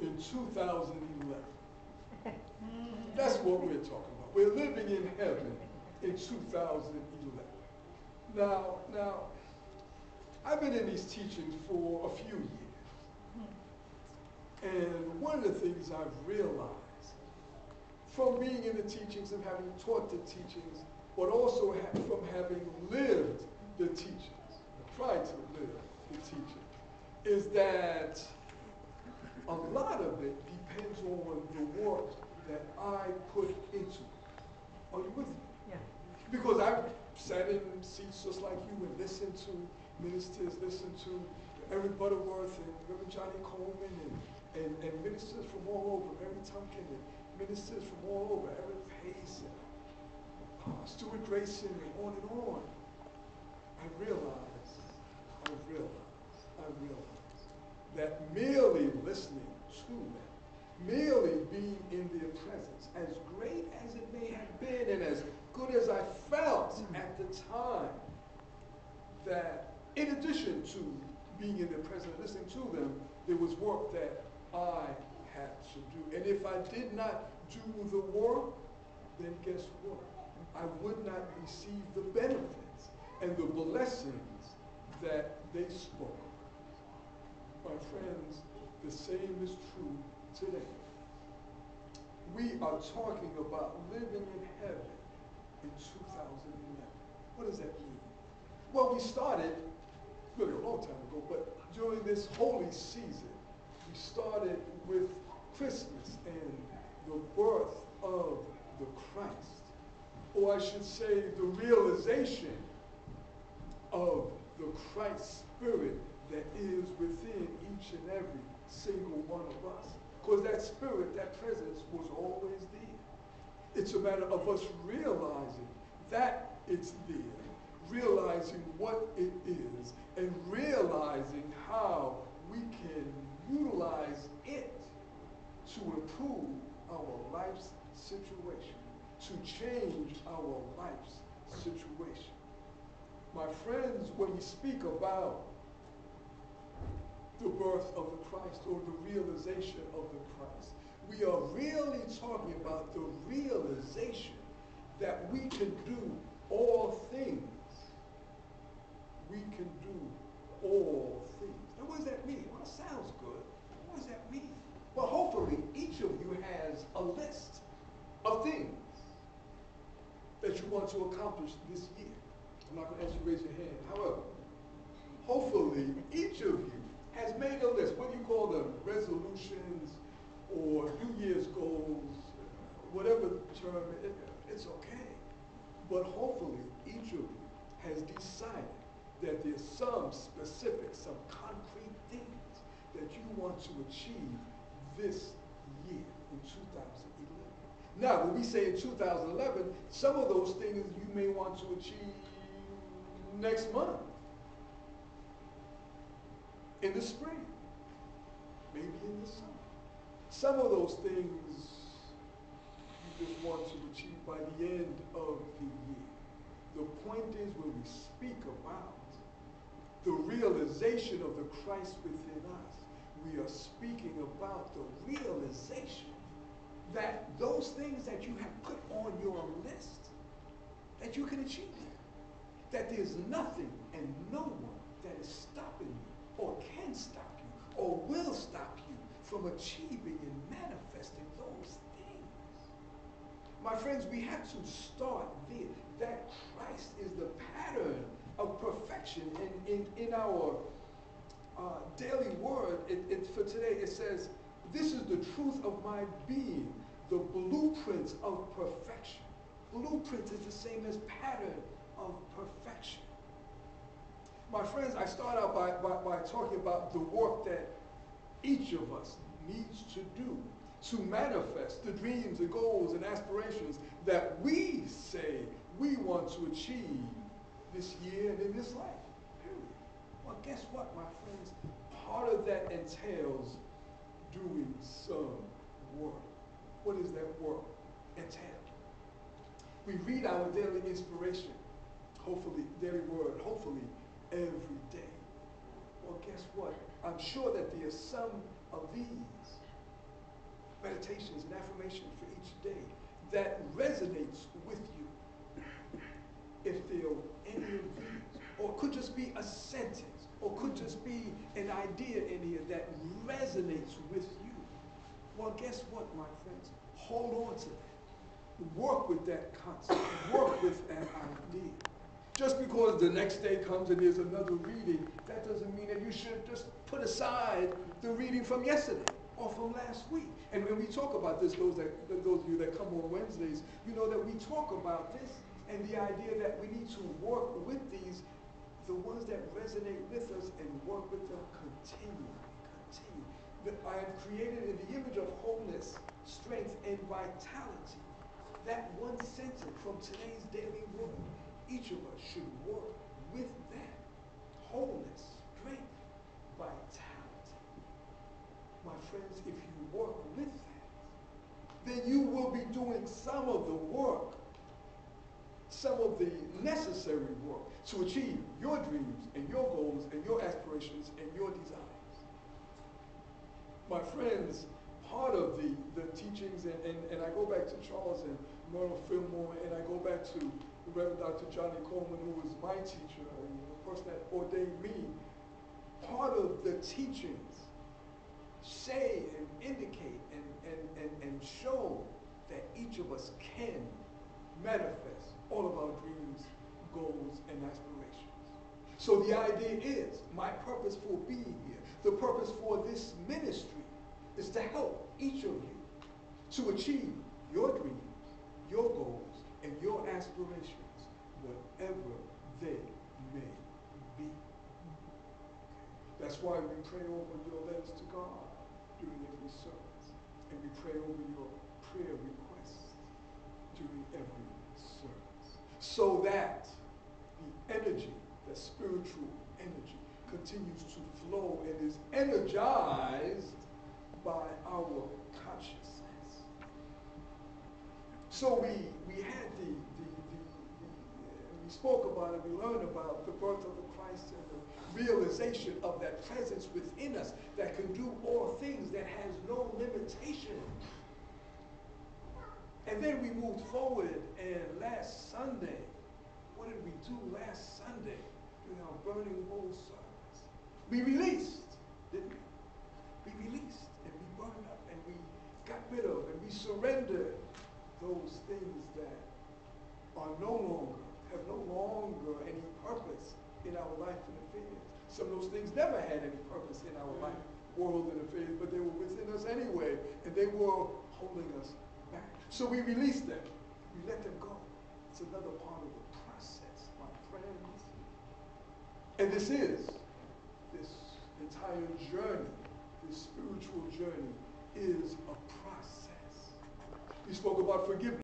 in 2011. That's what we're talking about. We're living in heaven in 2011. Now, I've been in these teachings for a few years. And one of the things I've realized from being in the teachings and having taught the teachings, but also from having lived the teachings, tried to live the teaching, is that a lot of it depends on the work that I put into it. Are you with me? Yeah. Because I've sat in seats just like you and listened to ministers, listened to Eric Butterworth and Reverend Johnny Coleman and ministers from all over, Mary Tumpkin and ministers from all over, Eric Pace and Stuart Grayson and on. I realized that merely listening to them, merely being in their presence, as great as it may have been and as good as I felt at the time, that in addition to being in their presence, listening to them, there was work that I had to do. And if I did not do the work, then guess what? I would not receive the benefits and the blessings that they spoke of. My friends, the same is true today. We are talking about living in heaven in 2011. What does that mean? Well, we started really a long time ago, but during this holy season, we started with Christmas and the birth of the Christ, or I should say the realization of the Christ spirit that is within each and every single one of us. Because that spirit, that presence was always there. It's a matter of us realizing that it's there, realizing what it is, and realizing how we can utilize it to improve our life's situation, to change our life's situation. My friends, when we speak about the birth of the Christ or the realization of the Christ, we are really talking about the realization that we can do all things. We can do all things. Now, what does that mean? Well, it sounds good. What does that mean? Well, hopefully, each of you has a list of things that you want to accomplish this year. I'm not going to ask you to raise your hand. However, hopefully, each of you has made a list. What do you call them? Resolutions or New Year's goals, whatever term, it's okay. But hopefully, each of you has decided that there's some specific, some concrete things that you want to achieve this year in 2011. Now, when we say in 2011, some of those things you may want to achieve next month, in the spring, maybe in the summer. Some of those things you just want to achieve by the end of the year. The point is, when we speak about the realization of the Christ within us, we are speaking about the realization that those things that you have put on your list, that you can achieve that. That there's nothing and no one that is stopping you or can stop you or will stop you from achieving and manifesting those things. My friends, we have to start there. That Christ is the pattern of perfection. In our daily word, for today, it says, this is the truth of my being, the blueprint of perfection. Blueprint is the same as pattern of perfection. My friends, I start out by talking about the work that each of us needs to do to manifest the dreams and goals and aspirations that we say we want to achieve this year and in this life, period. Well, guess what, my friends? Part of that entails doing some work. What does that work entail? We read our daily inspiration, hopefully, daily word, hopefully, every day. Well, guess what? I'm sure that there are some of these meditations and affirmations for each day that resonates with you. If there are any of these, or it could just be a sentence, or could just be an idea in here that resonates with you, well, guess what, my friends? Hold on to that. Work with that concept. Work with that idea. Just because the next day comes and there's another reading, that doesn't mean that you should just put aside the reading from yesterday or from last week. And when we talk about this, those of you that come on Wednesdays, you know that we talk about this and the idea that we need to work with these, the ones that resonate with us, and work with them continually. That I am created in the image of wholeness, strength, and vitality. That one sentence from today's daily word, each of us should work with that. Wholeness, strength, vitality. My friends, if you work with that, then you will be doing some of the work, some of the necessary work to achieve your dreams and your goals and your aspirations and your desires. My friends, part of the teachings, and I go back to Charles and Myrtle Fillmore, and I go back to the Reverend Dr. Johnny Coleman, who was my teacher, and the person that ordained me. Part of the teachings say and indicate and show that each of us can manifest all of our dreams, goals, and aspirations. So the idea is, my purpose for being here, the purpose for this ministry, is to help each of you to achieve your dreams, your goals, and your aspirations, whatever they may be. That's why we pray over your letters to God during every service, and we pray over your prayer requests during every service, so that the energy, the spiritual energy, continues to flow and is energized by our consciousness. So we had we spoke about it, we learned about the birth of the Christ and the realization of that presence within us that can do all things, that has no limitation. And then we moved forward, and last Sunday, what did we do last Sunday during our Burning Bowl service? We released, didn't we? We released, and we burned up, and we got rid of, and we surrendered those things that are have no longer any purpose in our life and affairs. Some of those things never had any purpose in our life, world, and affairs, but they were within us anyway, and they were holding us back. So we released them. We let them go. It's another part of the process, my friends. And this entire journey, this spiritual journey, is a process. We spoke about forgiveness.